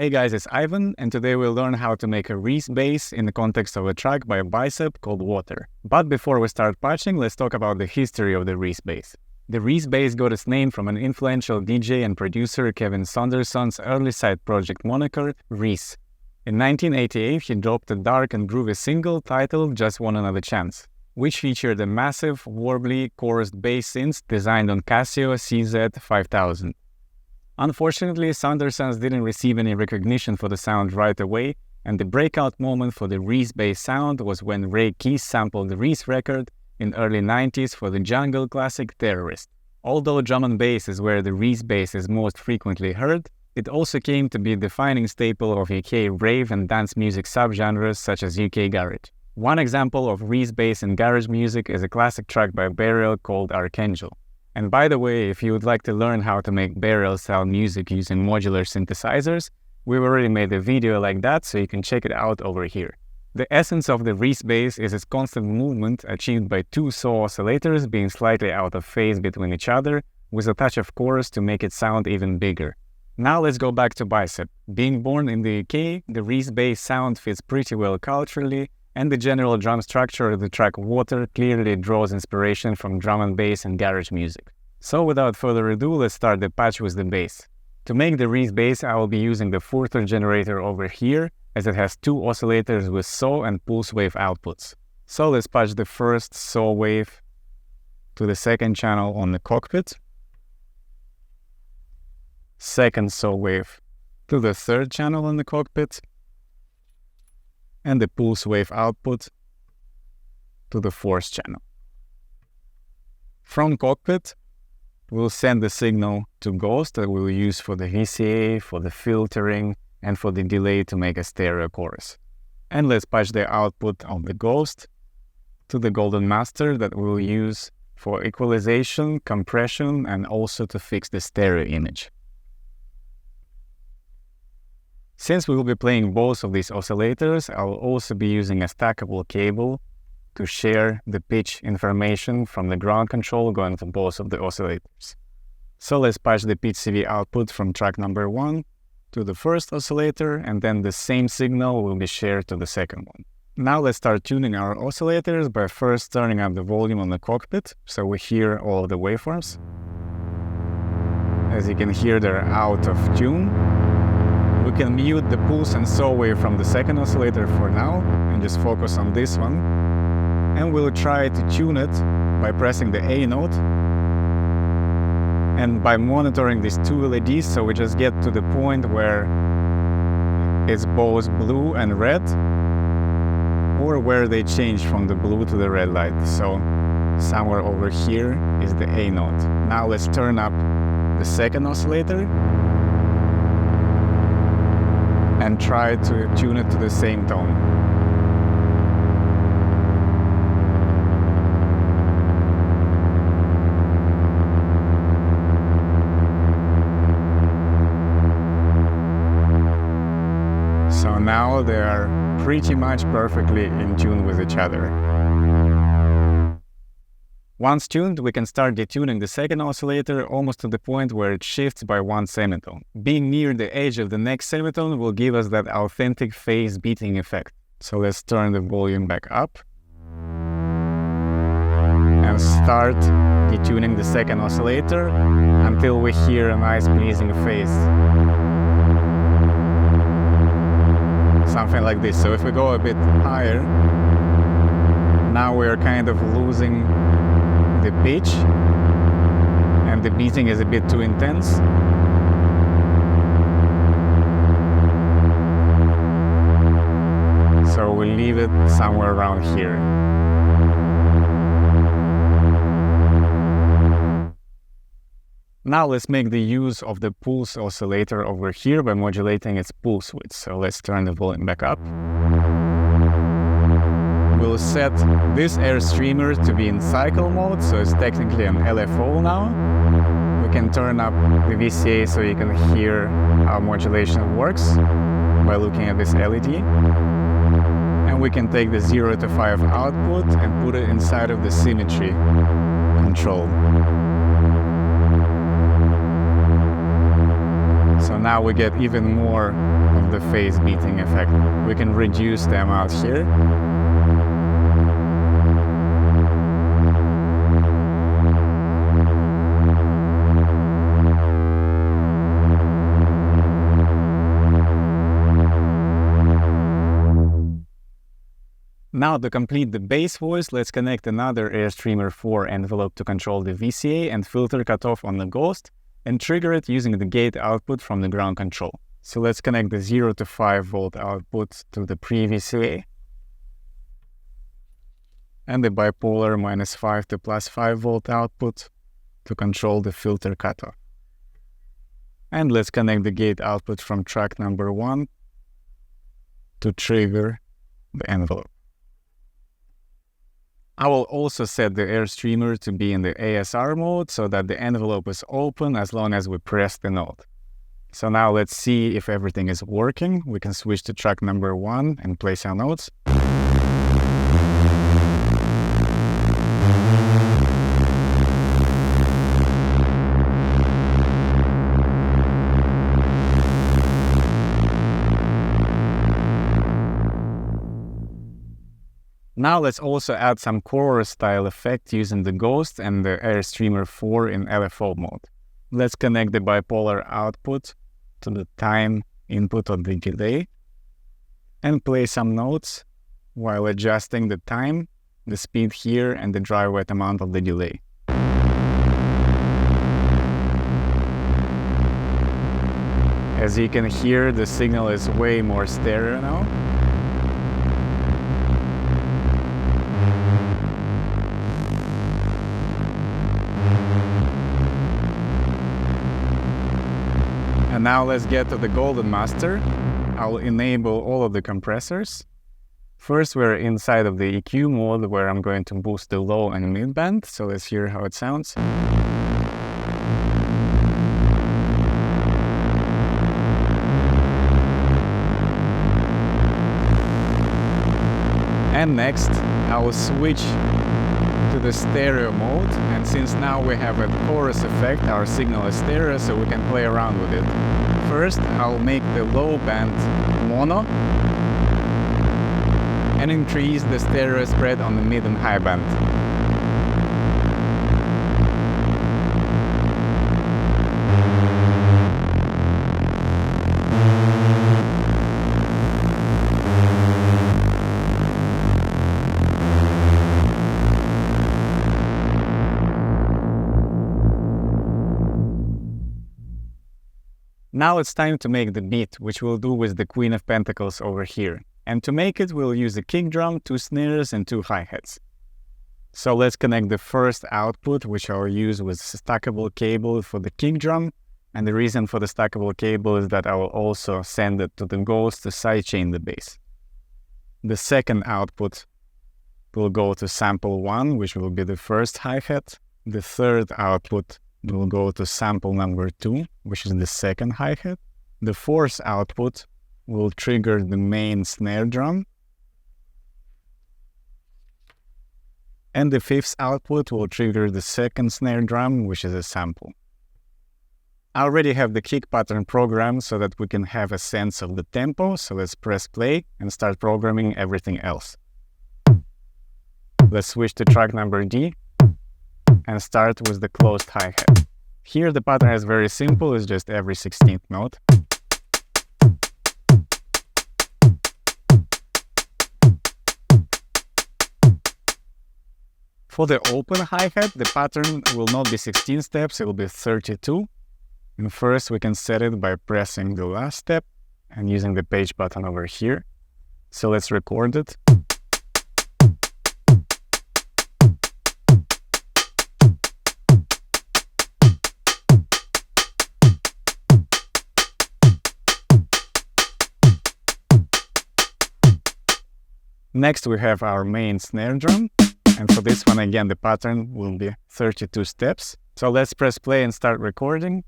Hey guys, it's Ivan, and today we'll learn how to make a REESE bass in the context of a track by Bicep called Water. But before we start patching, let's talk about the history of the REESE bass. The REESE bass got its name from an influential DJ and producer Kevin Saunderson's early side project moniker, REESE. In 1988, he dropped a dark and groovy single titled Just One Another Chance, which featured a massive, warbly, chorused bass synth designed on Casio CZ5000. Unfortunately, Saunderson's didn't receive any recognition for the sound right away, and the breakout moment for the REESE bass sound was when Ray Keys sampled the REESE record in early 90s for the jungle classic Terrorist. Although drum and bass is where the REESE bass is most frequently heard, it also came to be a defining staple of UK rave and dance music subgenres such as UK garage. One example of REESE bass in garage music is a classic track by Burial called Archangel. And by the way, if you would like to learn how to make Burial-style music using modular synthesizers, we've already made a video like that, so you can check it out over here. The essence of the REESE bass is its constant movement achieved by two saw oscillators being slightly out of phase between each other, with a touch of chorus to make it sound even bigger. Now let's go back to Bicep. Being born in the UK, the REESE bass sound fits pretty well culturally, and the general drum structure of the track Water clearly draws inspiration from drum and bass and garage music. So without further ado, let's start the patch with the bass. To make the REESE bass, I will be using the FURTHRRRR generator over here, as it has two oscillators with saw and pulse wave outputs. So let's patch the first saw wave to the second channel on the cockpit, second saw wave to the third channel on the cockpit, and the pulse wave output to the fourth channel. From cockpit, we'll send the signal to Ghost that we'll use for the VCA, for the filtering, and for the delay to make a stereo chorus. And let's patch the output of the Ghost to the Golden Master that we'll use for equalization, compression, and also to fix the stereo image. Since we will be playing both of these oscillators, I will also be using a stackable cable to share the pitch information from the ground control going to both of the oscillators. So let's patch the pitch CV output from track number 1 to the first oscillator, and then the same signal will be shared to the second one. Now let's start tuning our oscillators by first turning up the volume on the cockpit, so we hear all of the waveforms. As you can hear, they're out of tune. We can mute the pulse and saw wave from the second oscillator for now and just focus on this one. And we'll try to tune it by pressing the A note and by monitoring these two LEDs, so we just get to the point where it's both blue and red, or where they change from the blue to the red light. So somewhere over here is the A note. Now let's turn up the second oscillator and try to tune it to the same tone. So now they are pretty much perfectly in tune with each other. Once tuned, we can start detuning the second oscillator almost to the point where it shifts by one semitone. Being near the edge of the next semitone will give us that authentic phase beating effect. So let's turn the volume back up and start detuning the second oscillator until we hear a nice pleasing phase. Something like this. So if we go a bit higher, now we're kind of losing the pitch and the beating is a bit too intense. So we'll leave it somewhere around here. Now let's make the use of the pulse oscillator over here by modulating its pulse width. So let's turn the volume back up. We'll set this air streamer to be in cycle mode, so it's technically an LFO now. We can turn up the VCA so you can hear how modulation works by looking at this LED. And we can take the 0 to 5 output and put it inside of the symmetry control. So now we get even more of the phase beating effect. We can reduce the amount here. Now to complete the bass voice, let's connect another Airstreamer 4 envelope to control the VCA and filter cutoff on the Ghost, and trigger it using the gate output from the ground control. So let's connect the 0 to 5 volt output to the pre-VCA, and the bipolar -5 to +5 volt output to control the filter cutoff. And let's connect the gate output from track number 1 to trigger the envelope. I will also set the Airstreamer to be in the ASR mode so that the envelope is open as long as we press the note. So now let's see if everything is working. We can switch to track number 1 and place our notes. Now let's also add some chorus style effect using the Ghost and the Airstreamer 4 in LFO mode. Let's connect the bipolar output to the time input of the delay and play some notes while adjusting the time, the speed here, and the dry wet amount of the delay. As you can hear, the signal is way more stereo now. And now let's get to the golden master. I'll enable all of the compressors. First, we're inside of the EQ mode where I'm going to boost the low and mid band. So let's hear how it sounds. And next, I will switch to the stereo mode, and since now we have a chorus effect, our signal is stereo, so we can play around with it. First, I'll make the low band mono and increase the stereo spread on the mid and high band. Now it's time to make the beat, which we'll do with the Queen of Pentacles over here. And to make it, we'll use a kick drum, 2 snares, and 2 hi-hats. So let's connect the first output, which I'll use with stackable cable for the kick drum. And the reason for the stackable cable is that I will also send it to the Ghost to sidechain the bass. The second output will go to sample 1, which will be the first hi-hat. The third output will go to sample number 2, which is the second hi-hat. The fourth output will trigger the main snare drum. And the fifth output will trigger the second snare drum, which is a sample. I already have the kick pattern programmed so that we can have a sense of the tempo, so let's press play and start programming everything else. Let's switch to track number D and start with the closed hi-hat. Here the pattern is very simple, it's just every 16th note. For the open hi-hat, the pattern will not be 16 steps, it will be 32. And first we can set it by pressing the last step and using the page button over here. So let's record it. Next we have our main snare drum, and for this one again the pattern will be 32 steps. So let's press play and start recording.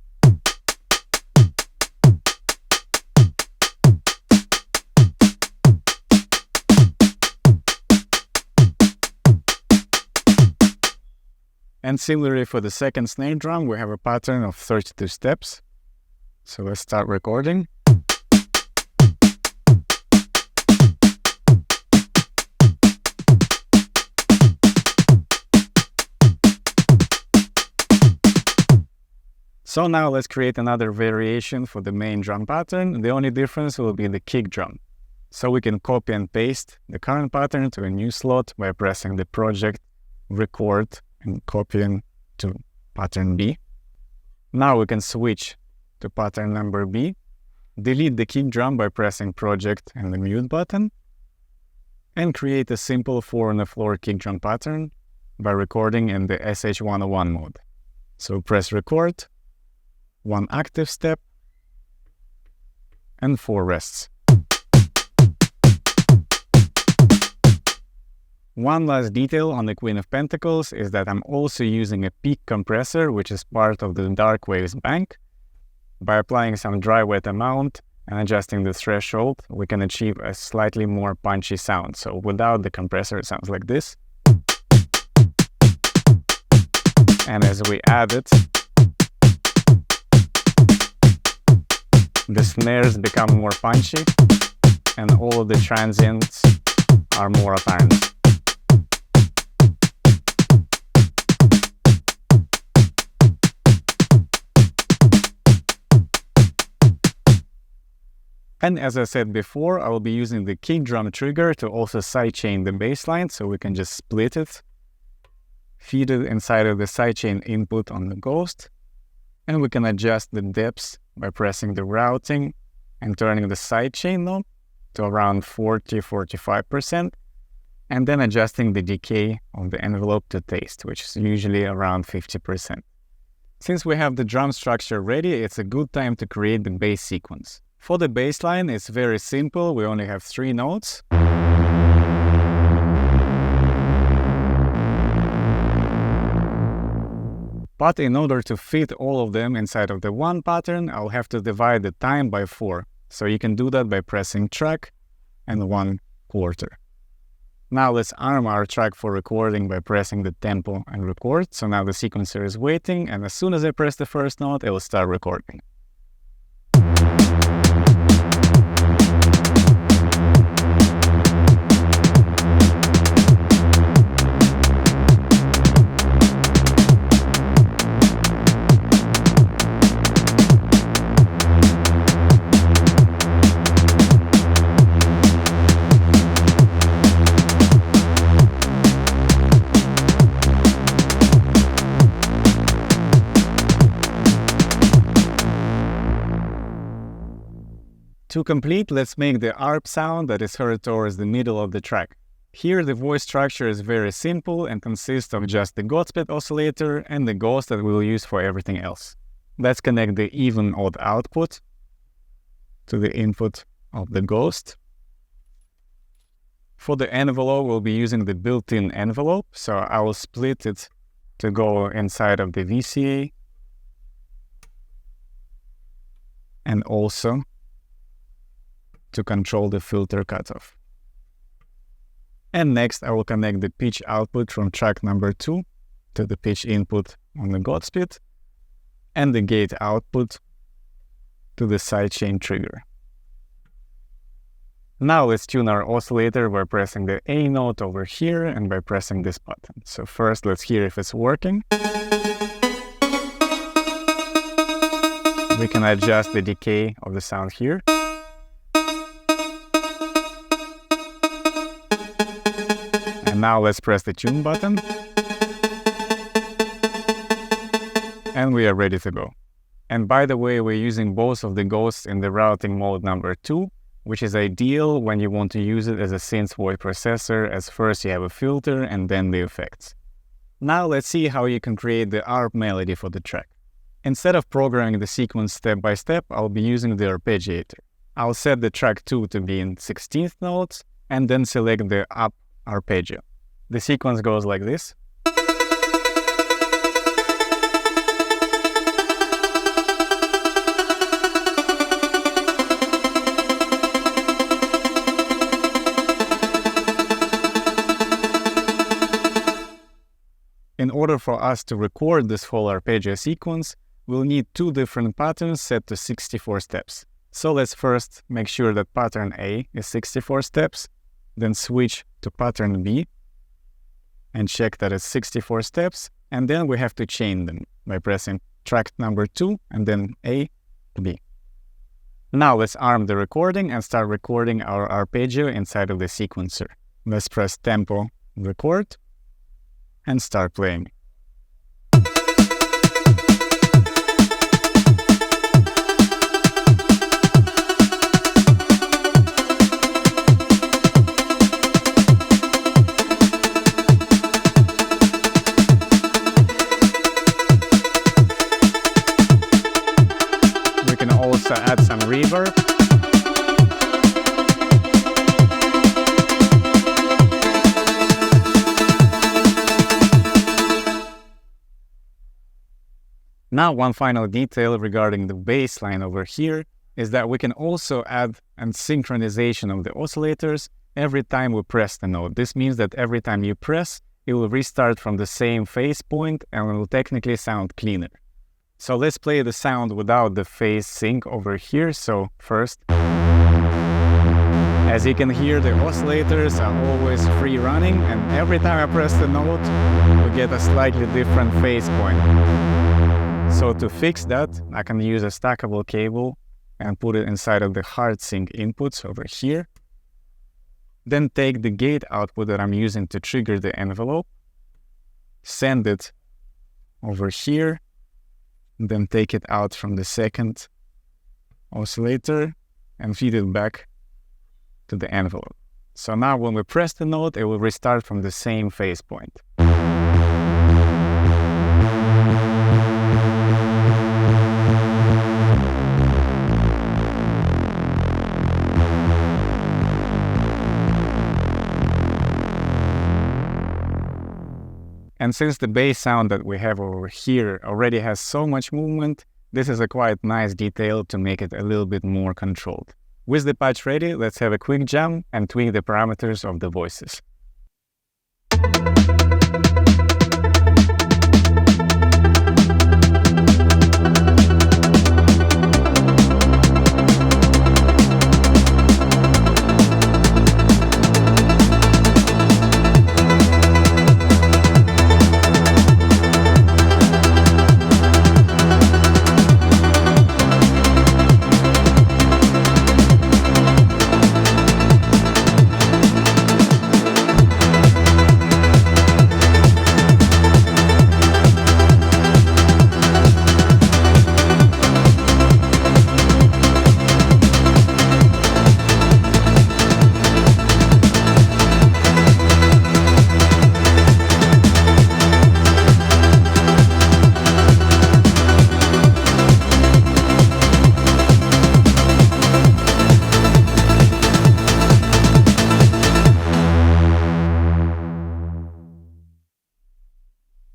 And similarly for the second snare drum, we have a pattern of 32 steps. So let's start recording. So now let's create another variation for the main drum pattern. The only difference will be the kick drum. So we can copy and paste the current pattern to a new slot by pressing the project, record, and copying to pattern B. Now we can switch to pattern number B, delete the kick drum by pressing project and the mute button, and create a simple 4-on-the-floor kick drum pattern by recording in the SH101 mode. So press record, 1 active step, and 4 rests. One last detail on the Queen of Pentacles is that I'm also using a peak compressor, which is part of the Dark Waves bank. By applying some dry wet amount and adjusting the threshold, we can achieve a slightly more punchy sound. So without the compressor, it sounds like this. And as we add it, the snares become more punchy and all of the transients are more apparent. And as I said before, I will be using the kick drum trigger to also sidechain the bassline, so we can just split it, feed it inside of the sidechain input on the Ghost, and we can adjust the depths by pressing the routing and turning the sidechain knob to around 40-45%, and then adjusting the decay of the envelope to taste, which is usually around 50%. Since we have the drum structure ready, it's a good time to create the bass sequence. For the bassline, it's very simple. We only have 3 notes. But in order to fit all of them inside of the one pattern, I'll have to divide the time by 4. So you can do that by pressing track and 1/4. Now let's arm our track for recording by pressing the tempo and record. So now the sequencer is waiting, and as soon as I press the first note, it will start recording. To complete, let's make the ARP sound that is heard towards the middle of the track. Here the voice structure is very simple and consists of just the GODSPEED oscillator and the Ghost that we will use for everything else. Let's connect the even-odd output to the input of the Ghost. For the envelope, we'll be using the built-in envelope, so I will split it to go inside of the VCA and also to control the filter cutoff. And next I will connect the pitch output from track number 2 to the pitch input on the GODSPEED and the gate output to the sidechain trigger. Now let's tune our oscillator by pressing the A note over here and by pressing this button. So first let's hear if it's working. We can adjust the decay of the sound here. And now let's press the tune button. And we are ready to go. And by the way, we're using both of the Ghosts in the routing mode number 2, which is ideal when you want to use it as a synth voice processor, as first you have a filter and then the effects. Now let's see how you can create the ARP melody for the track. Instead of programming the sequence step by step, I'll be using the arpeggiator. I'll set the track 2 to be in 16th notes and then select the up arpeggio. The sequence goes like this. In order for us to record this whole arpeggio sequence, we'll need 2 different patterns set to 64 steps. So let's first make sure that pattern A is 64 steps, then switch to pattern B and check that it's 64 steps, and then we have to chain them by pressing track number 2, and then A, B. Now let's arm the recording and start recording our arpeggio inside of the sequencer. Let's press tempo, record, and start playing. We can also add some reverb. Now, one final detail regarding the bass line over here is that we can also add a synchronization of the oscillators every time we press the note. This means that every time you press, it will restart from the same phase point and will technically sound cleaner. So let's play the sound without the phase sync over here. So first, as you can hear, the oscillators are always free running, and every time I press the note, we get a slightly different phase point. So to fix that, I can use a stackable cable and put it inside of the hard sync inputs over here. Then take the gate output that I'm using to trigger the envelope, send it over here, then take it out from the second oscillator and feed it back to the envelope. So now when we press the note, it will restart from the same phase point. And since the bass sound that we have over here already has so much movement, this is a quite nice detail to make it a little bit more controlled. With the patch ready, let's have a quick jam and tweak the parameters of the voices.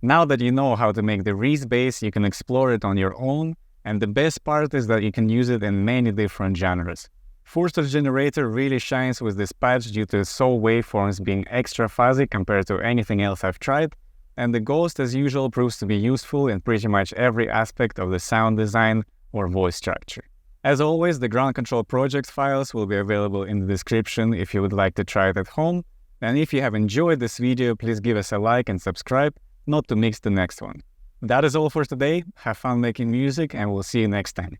Now that you know how to make the REESE bass, you can explore it on your own, and the best part is that you can use it in many different genres. FURTHRRRR Generator really shines with this patch due to its soul waveforms being extra fuzzy compared to anything else I've tried, and the Ghost as usual proves to be useful in pretty much every aspect of the sound design or voice structure. As always, the ground control project files will be available in the description if you would like to try it at home, and if you have enjoyed this video, please give us a like and subscribe, not to miss the next one. That is all for today. Have fun making music, and we'll see you next time.